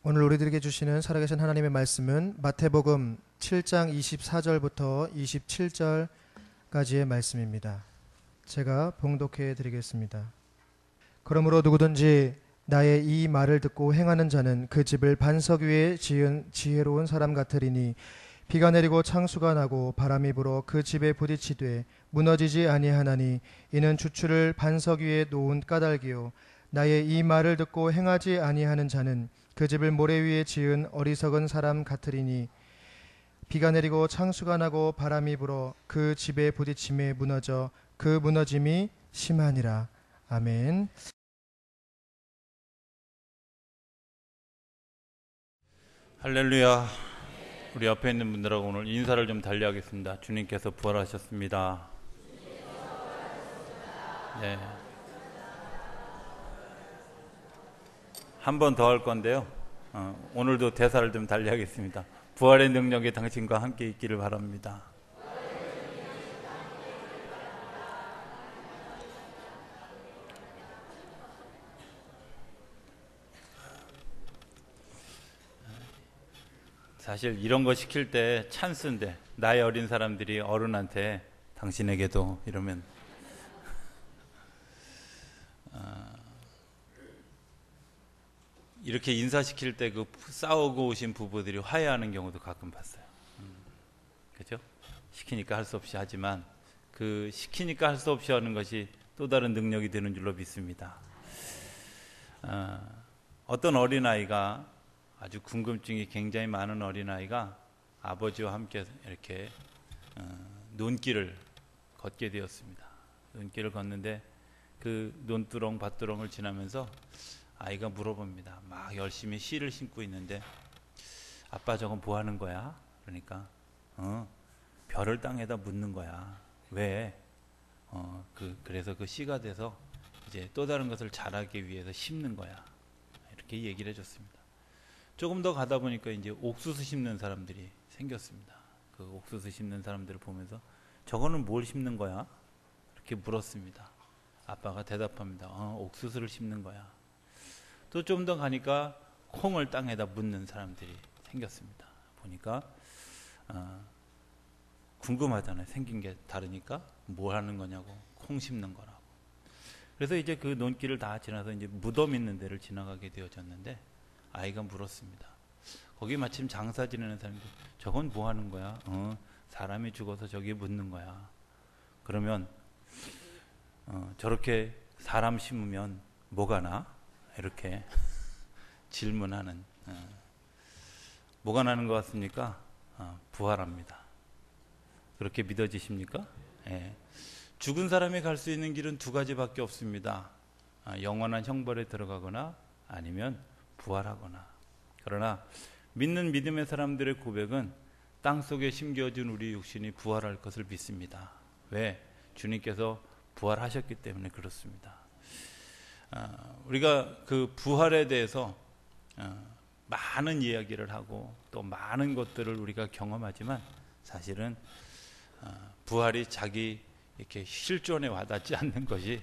오늘 우리들에게 주시는 살아계신 하나님의 말씀은 마태복음 7장 24절부터 27절까지의 말씀입니다. 제가 봉독해 드리겠습니다. 그러므로 누구든지 나의 이 말을 듣고 행하는 자는 그 집을 반석 위에 지은 지혜로운 사람 같으리니 비가 내리고 창수가 나고 바람이 불어 그 집에 부딪히되 무너지지 아니하나니 이는 주추를 반석 위에 놓은 까닭이요 나의 이 말을 듣고 행하지 아니하는 자는 그 집을 모래 위에 지은 어리석은 사람 같으리니 비가 내리고 창수가 나고 바람이 불어 그 집에 부딪힘에 무너져 그 무너짐이 심하니라. 아멘. 할렐루야. 우리 옆에 있는 분들하고 오늘 인사를 좀 달리하겠습니다. 주님께서 부활하셨습니다. 네. 한 번 더 할 건데요. 오늘도 대사를 좀 달리하겠습니다. 부활의 능력이 당신과 함께 있기를 바랍니다. 사실 이런 거 시킬 때 찬스인데 나이 어린 사람들이 어른한테 당신에게도 이러면 이렇게 인사시킬 때 그 싸우고 오신 부부들이 화해하는 경우도 가끔 봤어요. 그죠? 시키니까 할 수 없이 하지만 그 시키니까 할 수 없이 하는 것이 또 다른 능력이 되는 줄로 믿습니다. 어떤 어린아이가 아주 궁금증이 굉장히 많은 어린아이가 아버지와 함께 이렇게 논길을 걷게 되었습니다. 논길을 걷는데 그 논두렁 밭두렁을 지나면서 아이가 물어봅니다. 막 열심히 씨를 심고 있는데 아빠 저건 뭐 하는 거야? 그러니까 별을 땅에다 묻는 거야. 왜? 그래서 그 씨가 돼서 이제 또 다른 것을 자라기 위해서 심는 거야. 이렇게 얘기를 해줬습니다. 조금 더 가다 보니까 이제 옥수수 심는 사람들이 생겼습니다. 그 옥수수 심는 사람들을 보면서 저거는 뭘 심는 거야? 이렇게 물었습니다. 아빠가 대답합니다. 옥수수를 심는 거야. 또 좀 더 가니까 콩을 땅에다 묻는 사람들이 생겼습니다. 보니까 궁금하잖아요. 생긴 게 다르니까 뭘 하는 거냐고. 콩 심는 거라고. 그래서 이제 그 논길을 다 지나서 이제 무덤 있는 데를 지나가게 되어졌는데 아이가 물었습니다. 거기 마침 장사 지내는 사람들 저건 뭐 하는 거야? 사람이 죽어서 저기 묻는 거야. 그러면 저렇게 사람 심으면 뭐가 나? 이렇게 질문하는 뭐가 나는 것 같습니까? 부활합니다. 그렇게 믿어지십니까? 예. 죽은 사람이 갈 수 있는 길은 두 가지밖에 없습니다. 영원한 형벌에 들어가거나 아니면 부활하거나. 그러나 믿는 믿음의 사람들의 고백은 땅속에 심겨진 우리 육신이 부활할 것을 믿습니다. 왜? 주님께서 부활하셨기 때문에 그렇습니다. 우리가 그 부활에 대해서 많은 이야기를 하고 또 많은 것들을 우리가 경험하지만 사실은 부활이 자기 이렇게 실존에 와닿지 않는 것이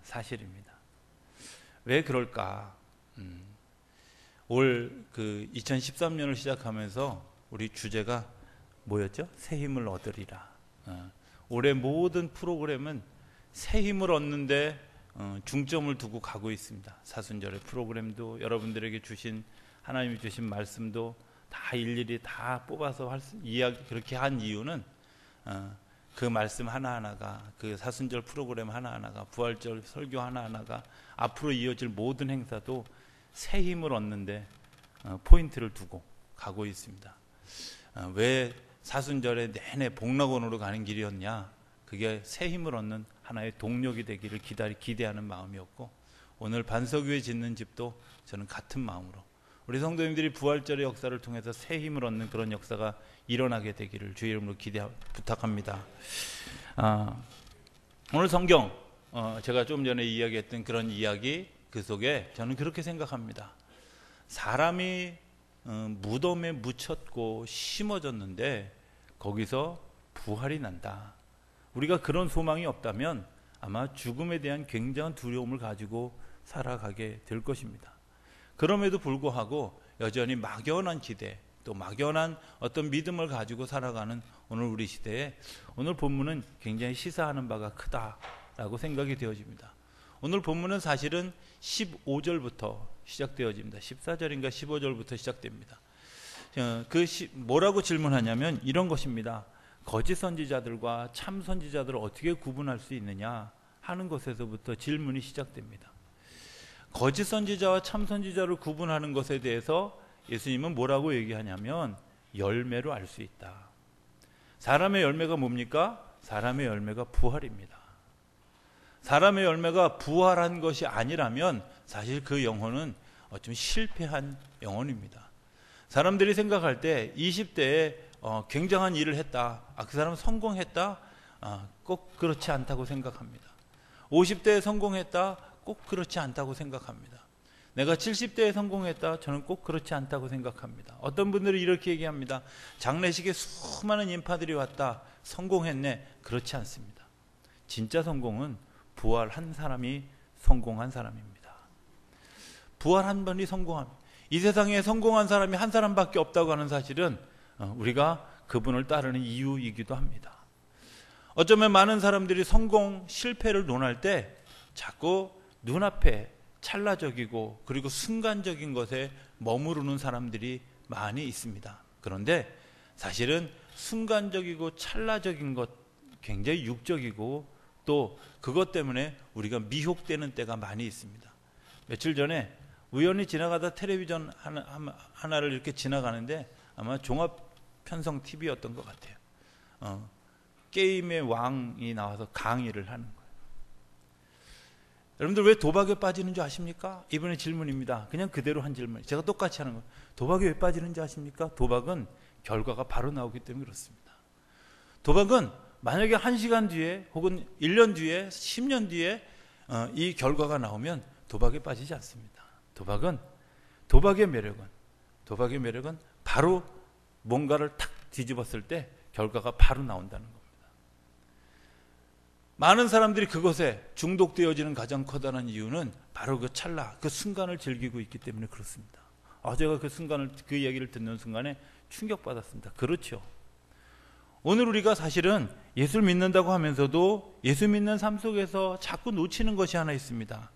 사실입니다. 왜 그럴까? 올 그 2013년을 시작하면서 우리 주제가 뭐였죠? 새 힘을 얻으리라. 올해 모든 프로그램은 새 힘을 얻는데 중점을 두고 가고 있습니다. 사순절의 프로그램도 여러분들에게 주신 하나님이 주신 말씀도 다 일일이 다 뽑아서 이야기 그렇게 한 이유는 그 말씀 하나하나가 그 사순절 프로그램 하나하나가 부활절 설교 하나하나가 앞으로 이어질 모든 행사도 새 힘을 얻는데 포인트를 두고 가고 있습니다. 왜 사순절에 내내 복락원으로 가는 길이었냐? 그게 새 힘을 얻는 하나의 동력이 되기를 기대하는 마음이었고 오늘 반석 위에 짓는 집도 저는 같은 마음으로 우리 성도님들이 부활절의 역사를 통해서 새 힘을 얻는 그런 역사가 일어나게 되기를 주의 이름으로 부탁합니다. 오늘 성경 제가 좀 전에 이야기했던 그런 이야기 그 속에 저는 그렇게 생각합니다. 사람이 무덤에 묻혔고 심어졌는데 거기서 부활이 난다. 우리가 그런 소망이 없다면 아마 죽음에 대한 굉장한 두려움을 가지고 살아가게 될 것입니다. 그럼에도 불구하고 여전히 막연한 기대, 또 막연한 어떤 믿음을 가지고 살아가는 오늘 우리 시대에 오늘 본문은 굉장히 시사하는 바가 크다라고 생각이 되어집니다. 오늘 본문은 사실은 15절부터 시작되어집니다. 14절인가 15절부터 시작됩니다. 뭐라고 질문하냐면 이런 것입니다. 거짓 선지자들과 참 선지자들을 어떻게 구분할 수 있느냐 하는 것에서부터 질문이 시작됩니다. 거짓 선지자와 참 선지자를 구분하는 것에 대해서 예수님은 뭐라고 얘기하냐면 열매로 알 수 있다. 사람의 열매가 뭡니까? 사람의 열매가 부활입니다. 사람의 열매가 부활한 것이 아니라면 사실 그 영혼은 좀 실패한 영혼입니다. 사람들이 생각할 때 20대에 굉장한 일을 했다. 그 사람은 성공했다. 꼭 그렇지 않다고 생각합니다. 50대에 성공했다. 꼭 그렇지 않다고 생각합니다. 내가 70대에 성공했다. 저는 꼭 그렇지 않다고 생각합니다. 어떤 분들이 이렇게 얘기합니다. 장례식에 수많은 인파들이 왔다. 성공했네. 그렇지 않습니다. 진짜 성공은 부활한 사람이 성공한 사람입니다. 부활 한 번이 성공합니다. 이 세상에 성공한 사람이 한 사람밖에 없다고 하는 사실은 우리가 그분을 따르는 이유이기도 합니다. 어쩌면 많은 사람들이 성공, 실패를 논할 때 자꾸 눈앞에 찰나적이고 그리고 순간적인 것에 머무르는 사람들이 많이 있습니다. 그런데 사실은 순간적이고 찰나적인 것, 굉장히 육적이고 또 그것 때문에 우리가 미혹되는 때가 많이 있습니다. 며칠 전에 우연히 지나가다 텔레비전 하나를 이렇게 지나가는데 아마 종합편성 TV였던 것 같아요. 게임의 왕이 나와서 강의를 하는 거예요. 여러분들 왜 도박에 빠지는 줄 아십니까? 이번에 질문입니다. 그냥 그대로 한 질문. 제가 똑같이 하는 거예요. 도박에 왜 빠지는 줄 아십니까? 도박은 결과가 바로 나오기 때문에 그렇습니다. 도박은 만약에 1시간 뒤에 혹은 1년 뒤에 10년 뒤에 이 결과가 나오면 도박에 빠지지 않습니다. 도박의 매력은 바로 뭔가를 탁 뒤집었을 때 결과가 바로 나온다는 겁니다. 많은 사람들이 그것에 중독되어지는 가장 커다란 이유는 바로 그 찰나, 그 순간을 즐기고 있기 때문에 그렇습니다. 제가 그 얘기를 듣는 순간에 충격받았습니다. 그렇죠. 오늘 우리가 사실은 예수를 믿는다고 하면서도 예수 믿는 삶 속에서 자꾸 놓치는 것이 하나 있습니다.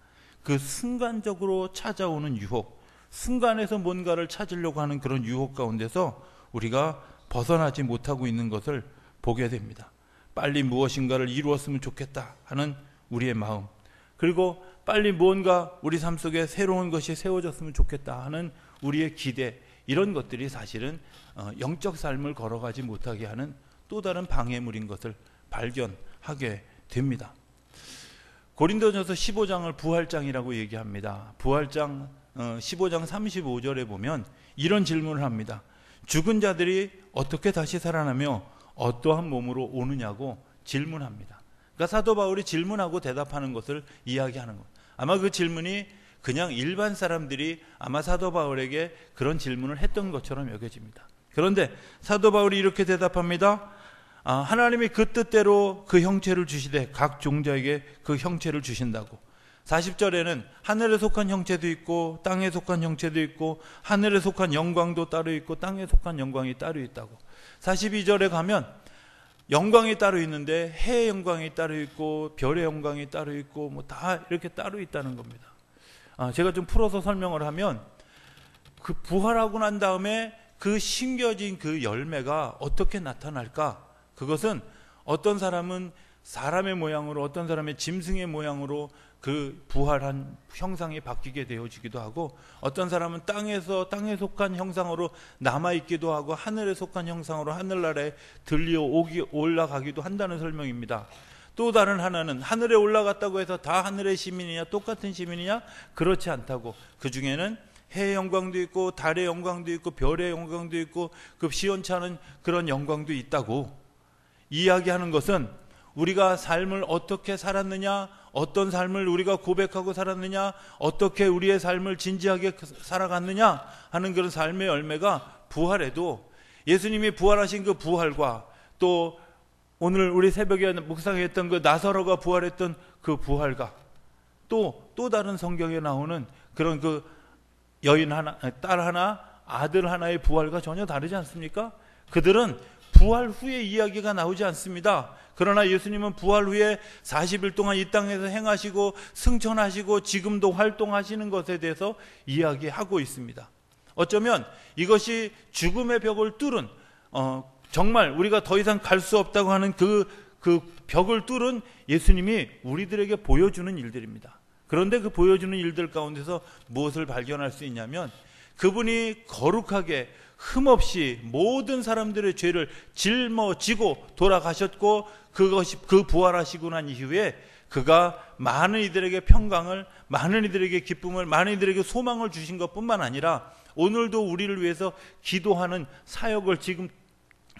그 순간적으로 찾아오는 유혹, 순간에서 뭔가를 찾으려고 하는 그런 유혹 가운데서 우리가 벗어나지 못하고 있는 것을 보게 됩니다. 빨리 무엇인가를 이루었으면 좋겠다 하는 우리의 마음, 그리고 빨리 무언가 우리 삶 속에 새로운 것이 세워졌으면 좋겠다 하는 우리의 기대, 이런 것들이 사실은 영적 삶을 걸어가지 못하게 하는 또 다른 방해물인 것을 발견하게 됩니다. 고린도전서 15장을 부활장이라고 얘기합니다. 부활장 15장 35절에 보면 이런 질문을 합니다. 죽은 자들이 어떻게 다시 살아나며 어떠한 몸으로 오느냐고 질문합니다. 그러니까 사도 바울이 질문하고 대답하는 것을 이야기하는 것. 아마 그 질문이 그냥 일반 사람들이 아마 사도 바울에게 그런 질문을 했던 것처럼 여겨집니다. 그런데 사도 바울이 이렇게 대답합니다. 하나님이 그 뜻대로 그 형체를 주시되 각 종자에게 그 형체를 주신다고. 40절에는 하늘에 속한 형체도 있고 땅에 속한 형체도 있고 하늘에 속한 영광도 따로 있고 땅에 속한 영광이 따로 있다고. 42절에 가면 영광이 따로 있는데 해의 영광이 따로 있고 별의 영광이 따로 있고 뭐 다 이렇게 따로 있다는 겁니다. 제가 좀 풀어서 설명을 하면 그 부활하고 난 다음에 그 심겨진 그 열매가 어떻게 나타날까? 그것은 어떤 사람은 사람의 모양으로, 어떤 사람의 짐승의 모양으로 그 부활한 형상이 바뀌게 되어지기도 하고, 어떤 사람은 땅에 속한 형상으로 남아있기도 하고 하늘에 속한 형상으로 하늘나라에 올라가기도 한다는 설명입니다. 또 다른 하나는 하늘에 올라갔다고 해서 다 하늘의 시민이냐, 똑같은 시민이냐? 그렇지 않다고. 그 중에는 해의 영광도 있고 달의 영광도 있고 별의 영광도 있고 그 시원찮은 그런 영광도 있다고 이야기하는 것은 우리가 삶을 어떻게 살았느냐, 어떤 삶을 우리가 고백하고 살았느냐, 어떻게 우리의 삶을 진지하게 살아갔느냐 하는 그런 삶의 열매가 부활에도 예수님이 부활하신 그 부활과 또 오늘 우리 새벽에 묵상했던 그 나사로가 부활했던 그 부활과 또 다른 성경에 나오는 그런 그 여인 하나, 딸 하나, 아들 하나의 부활과 전혀 다르지 않습니까? 그들은 부활 후에 이야기가 나오지 않습니다. 그러나 예수님은 부활 후에 40일 동안 이 땅에서 행하시고 승천하시고 지금도 활동하시는 것에 대해서 이야기하고 있습니다. 어쩌면 이것이 죽음의 벽을 뚫은 정말 우리가 더 이상 갈 수 없다고 하는 그 벽을 뚫은 예수님이 우리들에게 보여주는 일들입니다. 그런데 그 보여주는 일들 가운데서 무엇을 발견할 수 있냐면 그분이 거룩하게 흠없이 모든 사람들의 죄를 짊어지고 돌아가셨고 그 부활하시고 난 이후에 그가 많은 이들에게 평강을, 많은 이들에게 기쁨을, 많은 이들에게 소망을 주신 것뿐만 아니라 오늘도 우리를 위해서 기도하는 사역을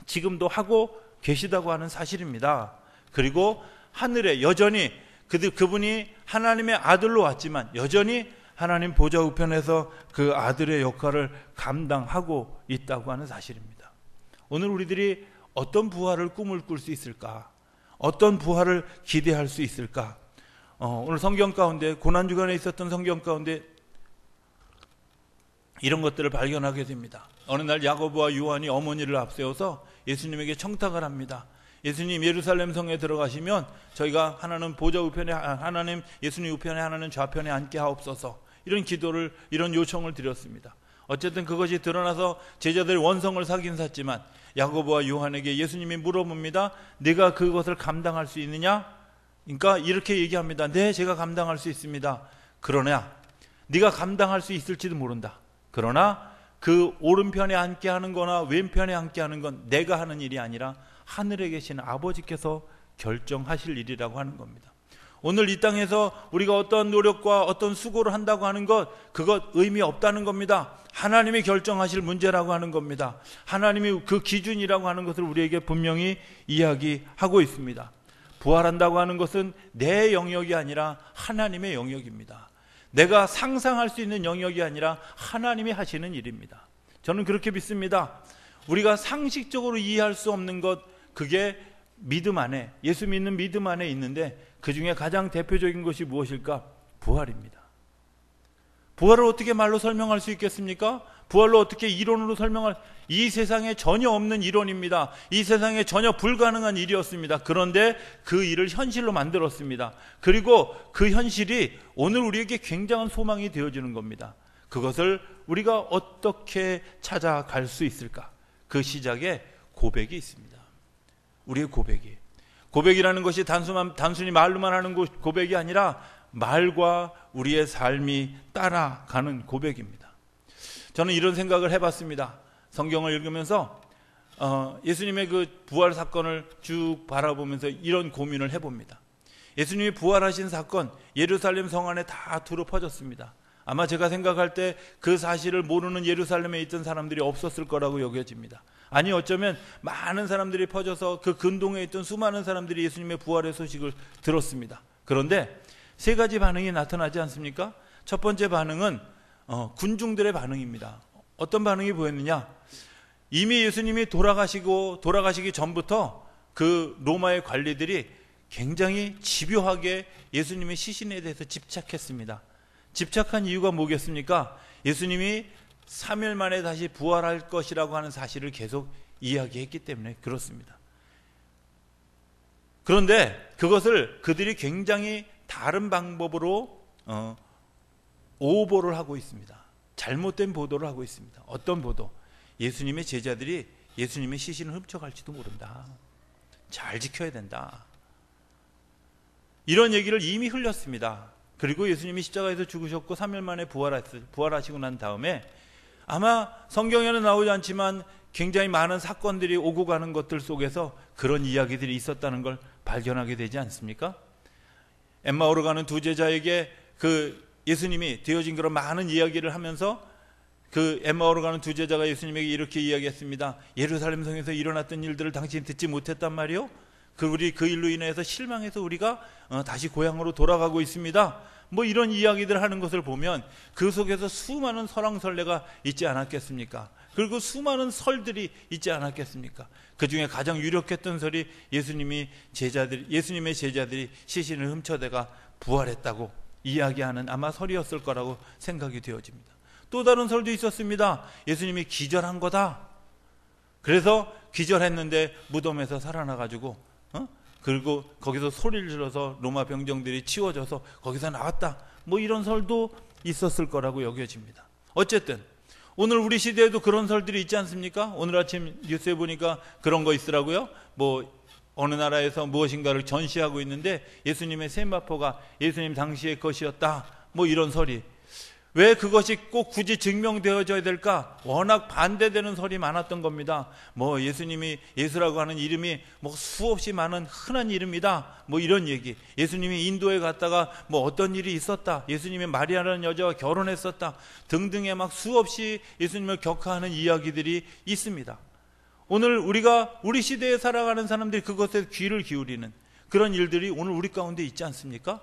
지금도 하고 계시다고 하는 사실입니다. 그리고 하늘에 여전히 그분이 하나님의 아들로 왔지만 여전히 하나님 보좌 우편에서 그 아들의 역할을 감당하고 있다고 하는 사실입니다. 오늘 우리들이 어떤 부활을 꿈을 꿀 수 있을까? 어떤 부활을 기대할 수 있을까? 오늘 성경 가운데 고난주간에 있었던 성경 가운데 이런 것들을 발견하게 됩니다. 어느 날 야고보와 요한이 어머니를 앞세워서 예수님에게 청탁을 합니다. 예수님 예루살렘 성에 들어가시면 저희가 하나는 보좌 우편에 하나님 예수님 우편에 하나는 좌편에 앉게 하옵소서, 이런 기도를 이런 요청을 드렸습니다. 어쨌든 그것이 드러나서 제자들이 원성을 사긴 샀지만 야고보와 요한에게 예수님이 물어봅니다. 네가 그것을 감당할 수 있느냐? 그러니까 이렇게 얘기합니다. 네, 제가 감당할 수 있습니다. 그러나 네가 감당할 수 있을지도 모른다. 그러나 그 오른편에 앉게 하는 거나 왼편에 앉게 하는 건 내가 하는 일이 아니라 하늘에 계신 아버지께서 결정하실 일이라고 하는 겁니다. 오늘 이 땅에서 우리가 어떤 노력과 어떤 수고를 한다고 하는 것, 그것 의미 없다는 겁니다. 하나님이 결정하실 문제라고 하는 겁니다. 하나님이 그 기준이라고 하는 것을 우리에게 분명히 이야기하고 있습니다. 부활한다고 하는 것은 내 영역이 아니라 하나님의 영역입니다. 내가 상상할 수 있는 영역이 아니라 하나님이 하시는 일입니다. 저는 그렇게 믿습니다. 우리가 상식적으로 이해할 수 없는 것, 그게 믿음 안에, 예수 믿는 믿음 안에 있는데 그 중에 가장 대표적인 것이 무엇일까? 부활입니다. 부활을 어떻게 말로 설명할 수 있겠습니까? 부활로 어떻게 이론으로 이 세상에 전혀 없는 이론입니다. 이 세상에 전혀 불가능한 일이었습니다. 그런데 그 일을 현실로 만들었습니다. 그리고 그 현실이 오늘 우리에게 굉장한 소망이 되어주는 겁니다. 그것을 우리가 어떻게 찾아갈 수 있을까? 그 시작에 고백이 있습니다. 우리의 고백이라는 것이 단순히 말로만 하는 고백이 아니라 말과 우리의 삶이 따라가는 고백입니다. 저는 이런 생각을 해봤습니다. 성경을 읽으면서 예수님의 그 부활 사건을 쭉 바라보면서 이런 고민을 해봅니다. 예수님이 부활하신 사건, 예루살렘 성 안에 다 두루 퍼졌습니다. 아마 제가 생각할 때 그 사실을 모르는 예루살렘에 있던 사람들이 없었을 거라고 여겨집니다. 아니, 어쩌면 많은 사람들이 퍼져서 그 근동에 있던 수많은 사람들이 예수님의 부활의 소식을 들었습니다. 그런데 세 가지 반응이 나타나지 않습니까? 첫 번째 반응은 군중들의 반응입니다. 어떤 반응이 보였느냐? 이미 예수님이 돌아가시기 전부터 그 로마의 관리들이 굉장히 집요하게 예수님의 시신에 대해서 집착했습니다. 집착한 이유가 뭐겠습니까? 예수님이 3일 만에 다시 부활할 것이라고 하는 사실을 계속 이야기했기 때문에 그렇습니다. 그런데 그것을 그들이 굉장히 다른 방법으로 오보를 하고 있습니다. 잘못된 보도를 하고 있습니다. 어떤 보도? 예수님의 제자들이 예수님의 시신을 훔쳐갈지도 모른다. 잘 지켜야 된다. 이런 얘기를 이미 흘렸습니다. 그리고 예수님이 십자가에서 죽으셨고 3일 만에 부활하시고 난 다음에 아마 성경에는 나오지 않지만 굉장히 많은 사건들이 오고 가는 것들 속에서 그런 이야기들이 있었다는 걸 발견하게 되지 않습니까? 엠마오로 가는 두 제자에게 그 예수님이 되어진 그런 많은 이야기를 하면서 그 엠마오로 가는 두 제자가 예수님에게 이렇게 이야기했습니다. 예루살렘 성에서 일어났던 일들을 당신이 듣지 못했단 말이요? 우리 그 일로 인해서 실망해서 우리가 다시 고향으로 돌아가고 있습니다. 뭐 이런 이야기들 하는 것을 보면 그 속에서 수많은 설왕설래가 있지 않았겠습니까? 그리고 수많은 설들이 있지 않았겠습니까? 그 중에 가장 유력했던 설이 예수님의 제자들이 시신을 훔쳐다가 부활했다고 이야기하는 아마 설이었을 거라고 생각이 되어집니다. 또 다른 설도 있었습니다. 예수님이 기절한 거다. 그래서 기절했는데 무덤에서 살아나가지고 그리고 거기서 소리를 질러서 로마 병정들이 치워져서 거기서 나왔다. 뭐 이런 설도 있었을 거라고 여겨집니다. 어쨌든 오늘 우리 시대에도 그런 설들이 있지 않습니까? 오늘 아침 뉴스에 보니까 그런 거 있더라고요. 뭐 어느 나라에서 무엇인가를 전시하고 있는데 예수님의 세마포가 예수님 당시의 것이었다. 뭐 이런 설이. 왜 그것이 꼭 굳이 증명되어져야 될까? 워낙 반대되는 설이 많았던 겁니다. 뭐 예수님이 예수라고 하는 이름이 뭐 수없이 많은 흔한 이름이다. 뭐 이런 얘기. 예수님이 인도에 갔다가 뭐 어떤 일이 있었다. 예수님이 마리아라는 여자와 결혼했었다. 등등의 막 수없이 예수님을 격하하는 이야기들이 있습니다. 오늘 우리 시대에 살아가는 사람들이 그것에 귀를 기울이는 그런 일들이 오늘 우리 가운데 있지 않습니까?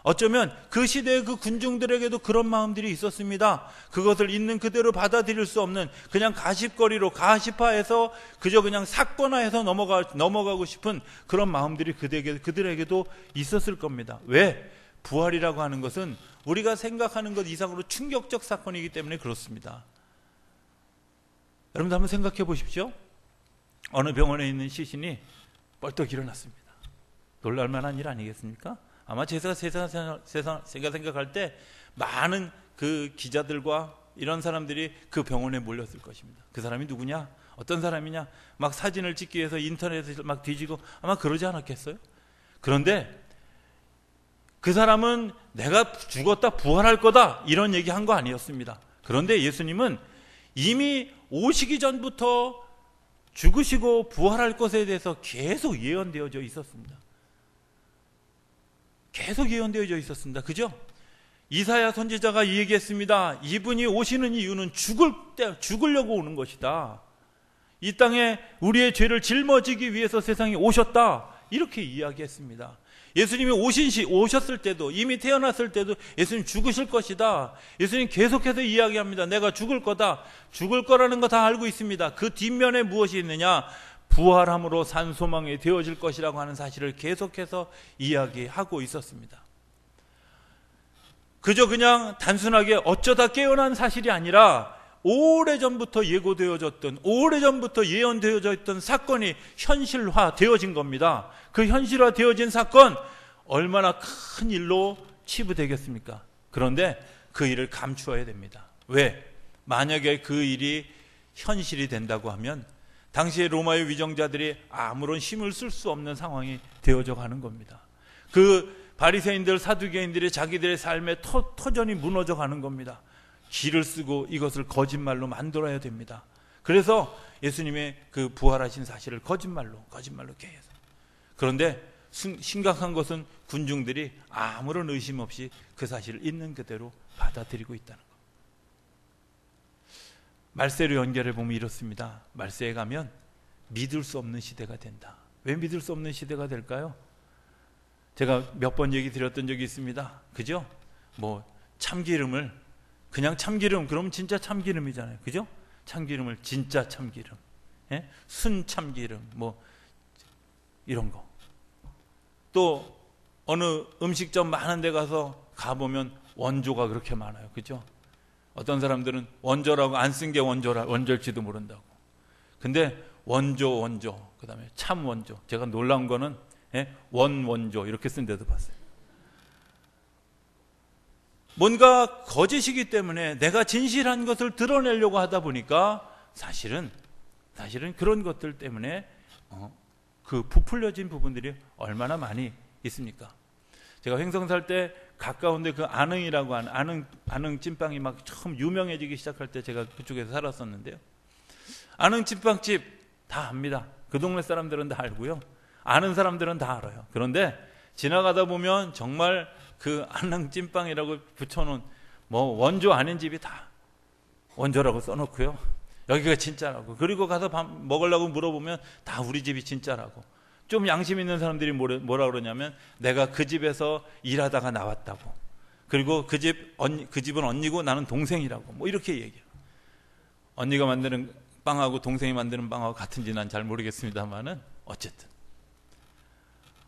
어쩌면 그 시대의 그 군중들에게도 그런 마음들이 있었습니다. 그것을 있는 그대로 받아들일 수 없는 그냥 가십거리로 가십화해서 그저 그냥 사건화해서 넘어가고 싶은 그런 마음들이 그들에게도 있었을 겁니다. 왜? 부활이라고 하는 것은 우리가 생각하는 것 이상으로 충격적 사건이기 때문에 그렇습니다. 여러분들 한번 생각해 보십시오. 어느 병원에 있는 시신이 벌떡 일어났습니다. 놀랄만한 일 아니겠습니까? 아마 제가 생각할 때 많은 그 기자들과 이런 사람들이 그 병원에 몰렸을 것입니다. 그 사람이 누구냐? 어떤 사람이냐? 막 사진을 찍기 위해서 인터넷을 막 뒤지고 아마 그러지 않았겠어요? 그런데 그 사람은 내가 죽었다 부활할 거다 이런 얘기한 거 아니었습니다. 그런데 예수님은 이미 오시기 전부터 죽으시고 부활할 것에 대해서 계속 예언되어져 있었습니다. 계속 예언되어져 있었습니다. 그죠? 이사야 선지자가 이 얘기했습니다. 이분이 오시는 이유는 죽으려고 오는 것이다. 이 땅에 우리의 죄를 짊어지기 위해서 세상에 오셨다. 이렇게 이야기했습니다. 예수님이 오셨을 때도 이미 태어났을 때도 예수님 죽으실 것이다. 예수님 계속해서 이야기합니다. 내가 죽을 거다. 죽을 거라는 거 다 알고 있습니다. 그 뒷면에 무엇이 있느냐? 부활함으로 산 소망이 되어질 것이라고 하는 사실을 계속해서 이야기하고 있었습니다. 그저 그냥 단순하게 어쩌다 깨어난 사실이 아니라 오래전부터 예고되어졌던 오래전부터 예언되어져 있던 사건이 현실화되어진 겁니다. 그 현실화되어진 사건 얼마나 큰 일로 치부되겠습니까? 그런데 그 일을 감추어야 됩니다. 왜? 만약에 그 일이 현실이 된다고 하면 당시에 로마의 위정자들이 아무런 힘을 쓸 수 없는 상황이 되어져 가는 겁니다. 그 바리새인들, 사두개인들이 자기들의 삶의 터전이 무너져 가는 겁니다. 기를 쓰고 이것을 거짓말로 만들어야 됩니다. 그래서 예수님의 그 부활하신 사실을 거짓말로 계속. 그런데 심각한 것은 군중들이 아무런 의심 없이 그 사실을 있는 그대로 받아들이고 있다는 것. 말세로 연결해 보면 이렇습니다. 말세에 가면 믿을 수 없는 시대가 된다. 왜 믿을 수 없는 시대가 될까요? 제가 몇 번 얘기 드렸던 적이 있습니다. 그죠? 뭐 참기름을 그냥 참기름 그러면 진짜 참기름이잖아요. 그죠? 참기름을 진짜 참기름, 순 참기름 뭐 이런 거. 또 어느 음식점 많은 데 가보면 원조가 그렇게 많아요. 그죠? 어떤 사람들은 원조라고 안 쓴 게 원조일지도 모른다고. 근데 원조, 그 다음에 참 원조. 제가 놀라운 거는 원조 이렇게 쓴 데도 봤어요. 뭔가 거짓이기 때문에 내가 진실한 것을 드러내려고 하다 보니까 사실은 그런 것들 때문에 그 부풀려진 부분들이 얼마나 많이 있습니까? 제가 횡성 살 때 가까운데 그 안흥이라고 하는 안흥 찐빵이 막 처음 유명해지기 시작할 때 제가 그쪽에서 살았었는데요. 안흥 찐빵집 다 압니다. 그 동네 사람들은 다 알고요. 아는 사람들은 다 알아요. 그런데 지나가다 보면 정말 그 안흥 찐빵이라고 붙여놓은 뭐 원조 아닌 집이 다 원조라고 써놓고요. 여기가 진짜라고. 그리고 가서 밥 먹으려고 물어보면 다 우리 집이 진짜라고. 좀 양심 있는 사람들이 뭐라 그러냐면 내가 그 집에서 일하다가 나왔다고. 그리고 그 집은 언니고 나는 동생이라고. 뭐 이렇게 얘기해요. 언니가 만드는 빵하고 동생이 만드는 빵하고 같은지 난 잘 모르겠습니다만은 어쨌든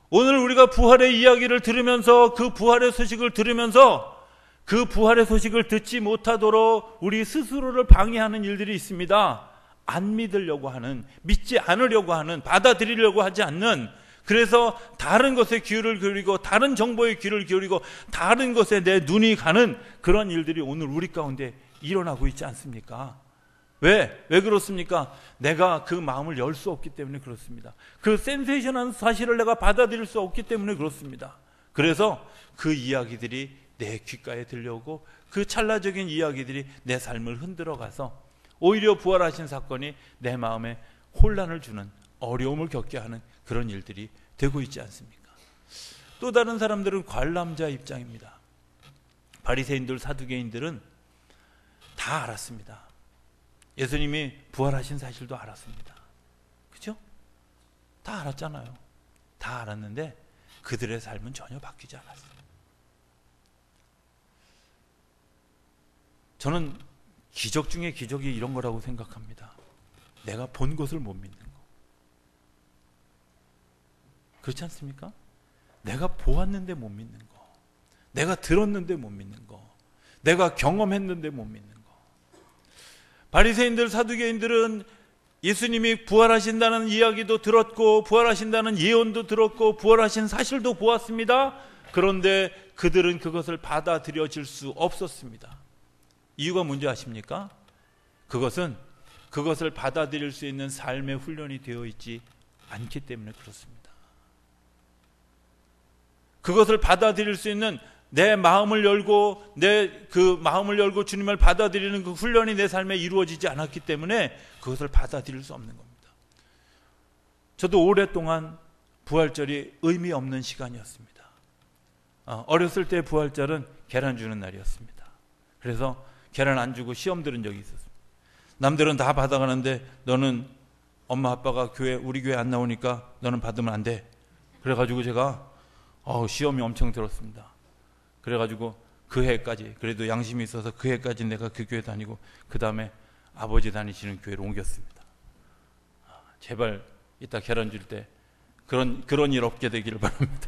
오늘 우리가 부활의 이야기를 들으면서 그 부활의 소식을 들으면서 그 부활의 소식을 듣지 못하도록 우리 스스로를 방해하는 일들이 있습니다. 안 믿으려고 하는, 믿지 않으려고 하는, 받아들이려고 하지 않는, 그래서 다른 것에 귀를 기울이고 다른 정보에 귀를 기울이고 다른 것에 내 눈이 가는 그런 일들이 오늘 우리 가운데 일어나고 있지 않습니까? 왜 그렇습니까? 내가 그 마음을 열 수 없기 때문에 그렇습니다. 그 센세이션한 사실을 내가 받아들일 수 없기 때문에 그렇습니다. 그래서 그 이야기들이 내 귓가에 들려오고 그 찰나적인 이야기들이 내 삶을 흔들어가서 오히려 부활하신 사건이 내 마음에 혼란을 주는, 어려움을 겪게 하는 그런 일들이 되고 있지 않습니까? 또 다른 사람들은 관람자 입장입니다. 바리새인들, 사두개인들은 다 알았습니다. 예수님이 부활하신 사실도 알았습니다. 그렇죠? 다 알았잖아요. 다 알았는데 그들의 삶은 전혀 바뀌지 않았어요. 저는 기적 중에 기적이 이런 거라고 생각합니다. 내가 본 것을 못 믿는 거. 그렇지 않습니까? 내가 보았는데 못 믿는 거, 내가 들었는데 못 믿는 거, 내가 경험했는데 못 믿는 거. 바리새인들, 사두개인들은 예수님이 부활하신다는 이야기도 들었고 부활하신다는 예언도 들었고 부활하신 사실도 보았습니다. 그런데 그들은 그것을 받아들여질 수 없었습니다. 이유가 뭔지 아십니까? 그것을 받아들일 수 있는 삶의 훈련이 되어 있지 않기 때문에 그렇습니다. 그것을 받아들일 수 있는 내 마음을 열고 마음을 열고 주님을 받아들이는 그 훈련이 내 삶에 이루어지지 않았기 때문에 그것을 받아들일 수 없는 겁니다. 저도 오랫동안 부활절이 의미 없는 시간이었습니다. 어렸을 때 부활절은 계란 주는 날이었습니다. 그래서 계란 안 주고 시험 들은 적이 있었습니다. 남들은 다 받아가는데 너는 엄마 아빠가 우리 교회 안 나오니까 너는 받으면 안 돼. 그래가지고 제가 시험이 엄청 들었습니다. 그래가지고 그 해까지, 그래도 양심이 있어서 그 해까지 내가 그 교회 다니고 그 다음에 아버지 다니시는 교회로 옮겼습니다. 제발 이따 계란 줄 때 그런 일 없게 되기를 바랍니다.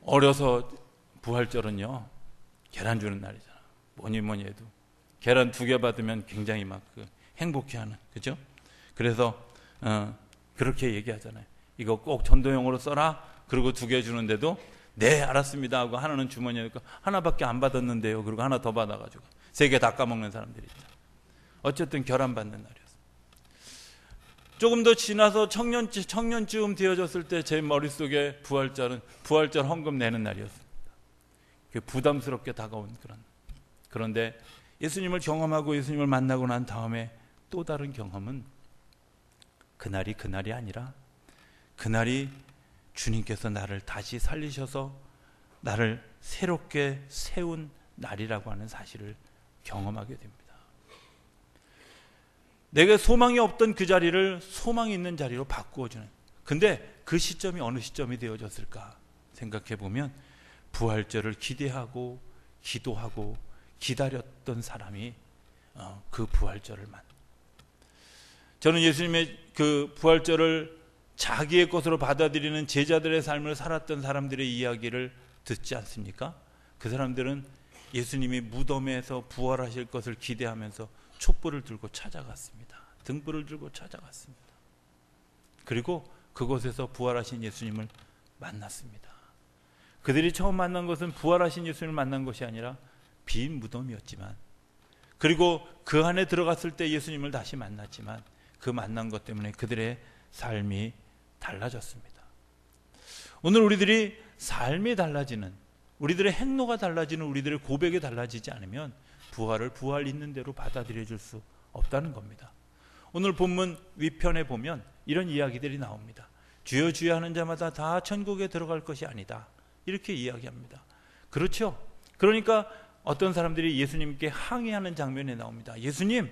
어려서 부활절은요 계란 주는 날이잖아. 뭐니 해도 계란 2개 받으면 굉장히 막 행복해하는, 그죠? 그래서 그렇게 얘기하잖아요. 이거 꼭 전도용으로 써라. 그리고 2개 주는데도 네 알았습니다 하고 하나는 주머니에 넣고 하나밖에 안 받았는데요. 그리고 하나 더 받아가지고 3개 다 까먹는 사람들이 있죠. 어쨌든 결함 받는 날이었어요. 조금 더 지나서 청년쯤 되어졌을 때 제 머릿속에 부활절 헌금 내는 날이었습니다. 부담스럽게 다가온 그런데 예수님을 경험하고 예수님을 만나고 난 다음에 또 다른 경험은 그날이 아니라 그날이 주님께서 나를 다시 살리셔서 나를 새롭게 세운 날이라고 하는 사실을 경험하게 됩니다. 내게 소망이 없던 그 자리를 소망이 있는 자리로 바꾸어주는, 근데 그 시점이 어느 시점이 되어졌을까 생각해 보면 부활절을 기대하고 기도하고 기다렸던 사람이 그 부활절을 저는 예수님의 그 부활절을 자기의 것으로 받아들이는 제자들의 삶을 살았던 사람들의 이야기를 듣지 않습니까? 그 사람들은 예수님이 무덤에서 부활하실 것을 기대하면서 촛불을 들고 찾아갔습니다. 등불을 들고 찾아갔습니다. 그리고 그곳에서 부활하신 예수님을 만났습니다. 그들이 처음 만난 것은 부활하신 예수님을 만난 것이 아니라 빈 무덤이었지만, 그리고 그 안에 들어갔을 때 예수님을 다시 만났지만 그 만난 것 때문에 그들의 삶이 달라졌습니다. 오늘 우리들이 삶이 달라지는, 우리들의 행로가 달라지는, 우리들의 고백이 달라지지 않으면 부활을 부활 있는 대로 받아들여줄 수 없다는 겁니다. 오늘 본문 위편에 보면 이런 이야기들이 나옵니다. 주여 주여 하는 자마다 다 천국에 들어갈 것이 아니다, 이렇게 이야기합니다. 그렇죠? 그러니까 어떤 사람들이 예수님께 항의하는 장면이 나옵니다. 예수님,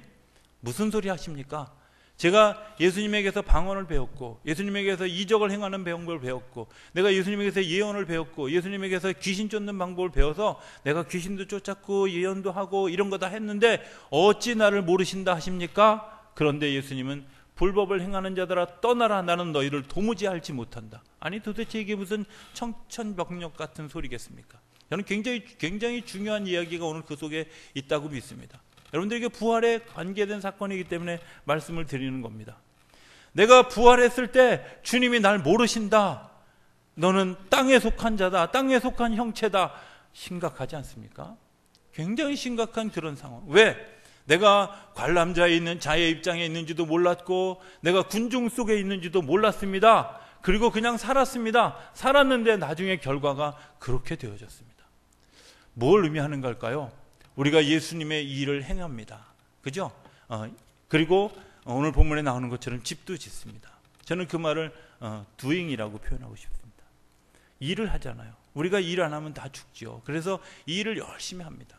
무슨 소리 하십니까? 제가 예수님에게서 방언을 배웠고 예수님에게서 이적을 행하는 방법을 배웠고 내가 예수님에게서 예언을 배웠고 예수님에게서 귀신 쫓는 방법을 배워서 내가 귀신도 쫓았고 예언도 하고 이런 거 다 했는데 어찌 나를 모르신다 하십니까? 그런데 예수님은 불법을 행하는 자들아 떠나라. 나는 너희를 도무지 알지 못한다. 아니 도대체 이게 무슨 청천벽력 같은 소리겠습니까? 저는 굉장히 중요한 이야기가 오늘 그 속에 있다고 믿습니다. 여러분들에게 부활에 관계된 사건이기 때문에 말씀을 드리는 겁니다. 내가 부활했을 때 주님이 날 모르신다. 너는 땅에 속한 자다. 땅에 속한 형체다. 심각하지 않습니까? 굉장히 심각한 그런 상황. 왜? 내가 관람자에 있는 자의 입장에 있는지도 몰랐고 내가 군중 속에 있는지도 몰랐습니다. 그리고 그냥 살았습니다. 살았는데 나중에 결과가 그렇게 되어졌습니다. 뭘 의미하는 걸까요? 우리가 예수님의 일을 행합니다. 그죠? 그리고 오늘 본문에 나오는 것처럼 집도 짓습니다. 저는 그 말을 doing이라고 표현하고 싶습니다. 일을 하잖아요. 우리가 일 안 하면 다 죽죠. 그래서 이 일을 열심히 합니다.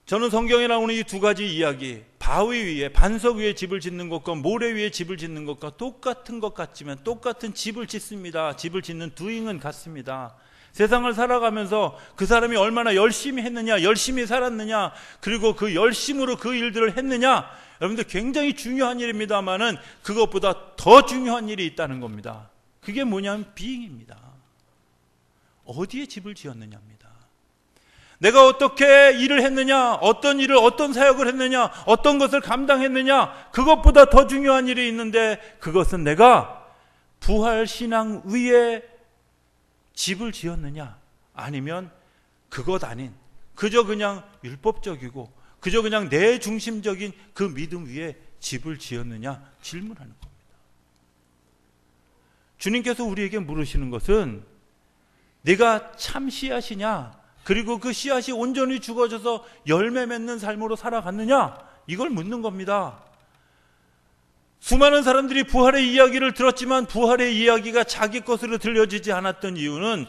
저는 성경에 나오는 이 두 가지 이야기, 바위 위에 반석 위에 집을 짓는 것과 모래 위에 집을 짓는 것과 똑같은 것 같지만 똑같은 집을 짓습니다. 집을 짓는 doing은 같습니다. 세상을 살아가면서 그 사람이 얼마나 열심히 했느냐, 열심히 살았느냐, 그리고 그 열심으로 그 일들을 했느냐, 여러분들 굉장히 중요한 일입니다만은 그것보다 더 중요한 일이 있다는 겁니다. 그게 뭐냐면 being입니다. 어디에 집을 지었느냐입니다. 내가 어떻게 일을 했느냐, 어떤 일을, 어떤 사역을 했느냐, 어떤 것을 감당했느냐, 그것보다 더 중요한 일이 있는데 그것은 내가 부활신앙 위에 집을 지었느냐, 아니면 그것 아닌 그저 그냥 율법적이고 그저 그냥 내 중심적인 그 믿음 위에 집을 지었느냐 질문하는 겁니다. 주님께서 우리에게 물으시는 것은 네가 참 씨앗이냐, 그리고 그 씨앗이 온전히 죽어져서 열매 맺는 삶으로 살아갔느냐, 이걸 묻는 겁니다. 수많은 사람들이 부활의 이야기를 들었지만 부활의 이야기가 자기 것으로 들려지지 않았던 이유는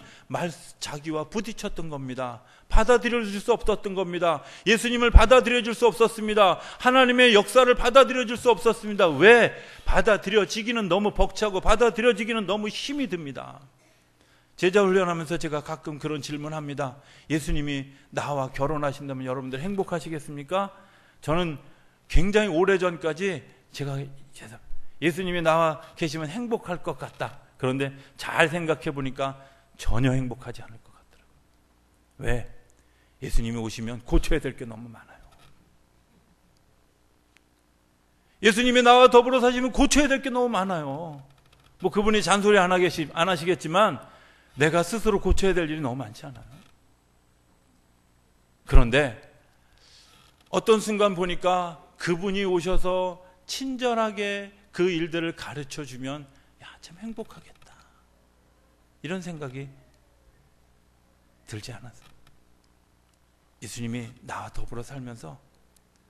자기와 부딪혔던 겁니다. 받아들여줄 수 없었던 겁니다. 예수님을 받아들여줄 수 없었습니다. 하나님의 역사를 받아들여줄 수 없었습니다. 왜? 받아들여지기는 너무 벅차고 받아들여지기는 너무 힘이 듭니다. 제자 훈련하면서 제가 가끔 그런 질문합니다. 예수님이 나와 결혼하신다면 여러분들 행복하시겠습니까? 저는 굉장히 오래전까지 제가 예수님이 나와 계시면 행복할 것 같다. 그런데 잘 생각해 보니까 전혀 행복하지 않을 것 같더라고요. 왜? 예수님이 오시면 고쳐야 될 게 너무 많아요. 예수님이 나와 더불어 사시면 고쳐야 될 게 너무 많아요. 뭐 그분이 잔소리 안 하시겠지만 내가 스스로 고쳐야 될 일이 너무 많지 않아요? 그런데 어떤 순간 보니까 그분이 오셔서 친절하게 그 일들을 가르쳐 주면 참 행복하겠다, 이런 생각이 들지 않았어요. 예수님이 나와 더불어 살면서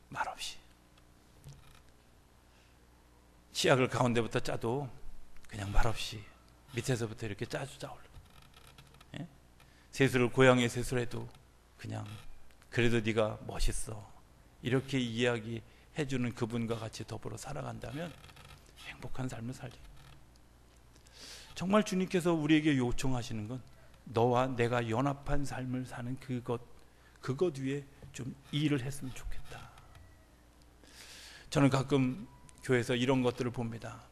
말없이 치약을 가운데부터 짜도 그냥 말없이 밑에서부터 이렇게 짜주자. 세수를 고양이 세수를 해도 그냥 그래도 네가 멋있어, 이렇게 이야기해주는 그분과 같이 더불어 살아간다면 행복한 삶을 살죠. 정말 주님께서 우리에게 요청하시는 건 너와 내가 연합한 삶을 사는 그것 위에 좀 일을 했으면 좋겠다. 저는 가끔 교회에서 이런 것들을 봅니다.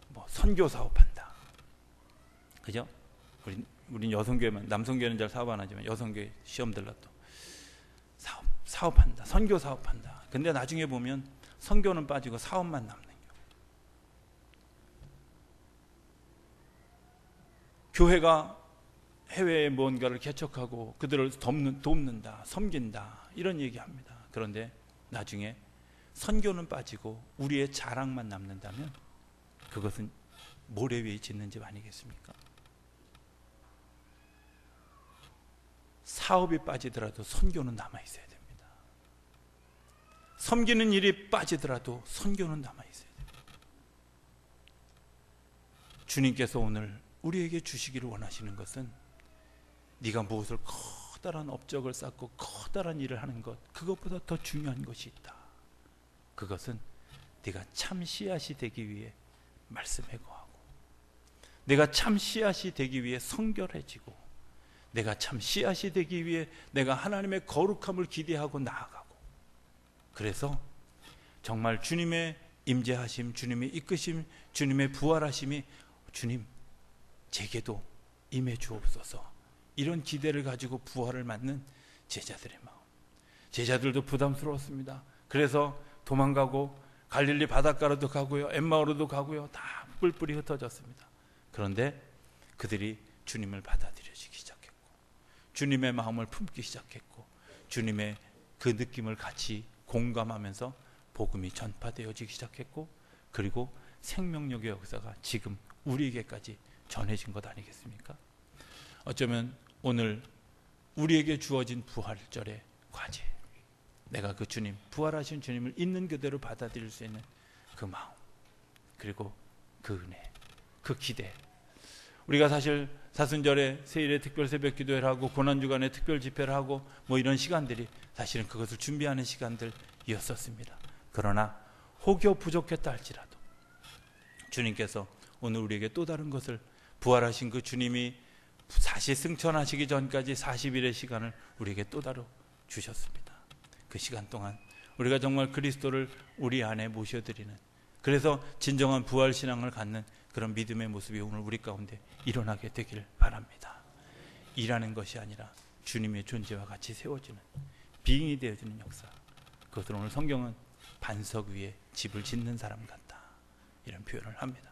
뭐 선교 사업한다, 그죠? 우린 여성교회만, 남성교회는 잘 사업 안 하지만 여성교회 시험 들러도 사업한다, 선교 사업한다. 근데 나중에 보면 선교는 빠지고 사업만 남는 거예요. 교회가 해외에 뭔가를 개척하고 그들을 돕는다, 섬긴다, 이런 얘기합니다. 그런데 나중에 선교는 빠지고 우리의 자랑만 남는다면 그것은 모래 위에 짓는 집 아니겠습니까? 사업이 빠지더라도 선교는 남아있어야 됩니다. 섬기는 일이 빠지더라도 선교는 남아있어야 됩니다. 주님께서 오늘 우리에게 주시기를 원하시는 것은 네가 무엇을 커다란 업적을 쌓고 커다란 일을 하는 것, 그것보다 더 중요한 것이 있다. 그것은 네가 참 씨앗이 되기 위해 말씀에 거하고, 내가 참 씨앗이 되기 위해 성결해지고, 내가 참 씨앗이 되기 위해 내가 하나님의 거룩함을 기대하고 나아가고, 그래서 정말 주님의 임재하심, 주님의 이끄심, 주님의 부활하심이 주님 제게도 임해 주옵소서. 이런 기대를 가지고 부활을 맞는 제자들의 마음. 제자들도 부담스러웠습니다. 그래서 도망가고 갈릴리 바닷가로도 가고요, 엠마오로도 가고요, 다 뿔뿔이 흩어졌습니다. 그런데 그들이 주님을 받아들여지기 시작했고, 주님의 마음을 품기 시작했고, 주님의 그 느낌을 같이 공감하면서 복음이 전파되어지기 시작했고, 그리고 생명력의 역사가 지금 우리에게까지 전해진 것 아니겠습니까? 어쩌면 오늘 우리에게 주어진 부활절의 과제, 내가 그 주님, 부활하신 주님을 있는 그대로 받아들일 수 있는 그 마음, 그리고 그 은혜, 그 기대. 우리가 사실 사순절에 세일에 특별 새벽 기도회를 하고 고난주간에 특별 집회를 하고 뭐 이런 시간들이 사실은 그것을 준비하는 시간들이었었습니다. 그러나 혹여 부족했다 할지라도 주님께서 오늘 우리에게 또 다른 것을, 부활하신 그 주님이 다시 승천하시기 전까지 40일의 시간을 우리에게 또 다른 주셨습니다. 그 시간 동안 우리가 정말 그리스도를 우리 안에 모셔드리는, 그래서 진정한 부활신앙을 갖는 그런 믿음의 모습이 오늘 우리 가운데 일어나게 되길 바랍니다. 일하는 것이 아니라 주님의 존재와 같이 세워지는, 빙이 되어지는 역사. 그것을 오늘 성경은 반석 위에 집을 짓는 사람 같다, 이런 표현을 합니다.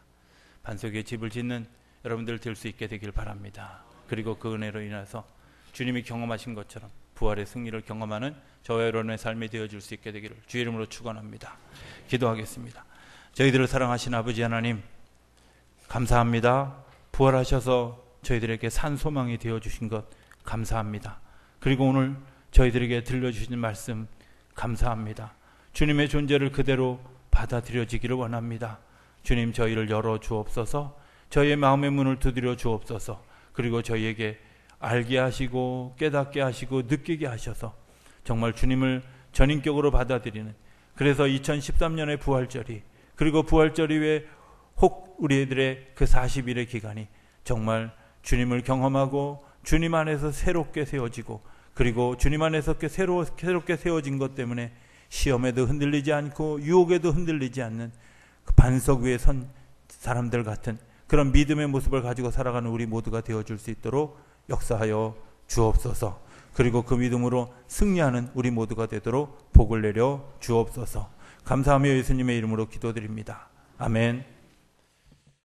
반석 위에 집을 짓는 여러분들 될 수 있게 되길 바랍니다. 그리고 그 은혜로 인해서 주님이 경험하신 것처럼 부활의 승리를 경험하는 저와 여러분의 삶이 되어줄 수 있게 되기를 주의 이름으로 축원합니다. 기도하겠습니다. 저희들을 사랑하신 아버지 하나님, 감사합니다. 부활하셔서 저희들에게 산 소망이 되어주신 것 감사합니다. 그리고 오늘 저희들에게 들려주신 말씀 감사합니다. 주님의 존재를 그대로 받아들여지기를 원합니다. 주님, 저희를 열어 주옵소서. 저희의 마음의 문을 두드려 주옵소서. 그리고 저희에게 알게 하시고 깨닫게 하시고 느끼게 하셔서 정말 주님을 전인격으로 받아들이는, 그래서 2013년의 부활절이, 그리고 부활절 이후에 혹 우리들의 그 40일의 기간이 정말 주님을 경험하고 주님 안에서 새롭게 세워지고, 그리고 주님 안에서 새롭게 세워진 것 때문에 시험에도 흔들리지 않고 유혹에도 흔들리지 않는 그 반석 위에 선 사람들 같은 그런 믿음의 모습을 가지고 살아가는 우리 모두가 되어줄 수 있도록 역사하여 주옵소서. 그리고 그 믿음으로 승리하는 우리 모두가 되도록 복을 내려 주옵소서. 감사하며 예수님의 이름으로 기도드립니다. 아멘.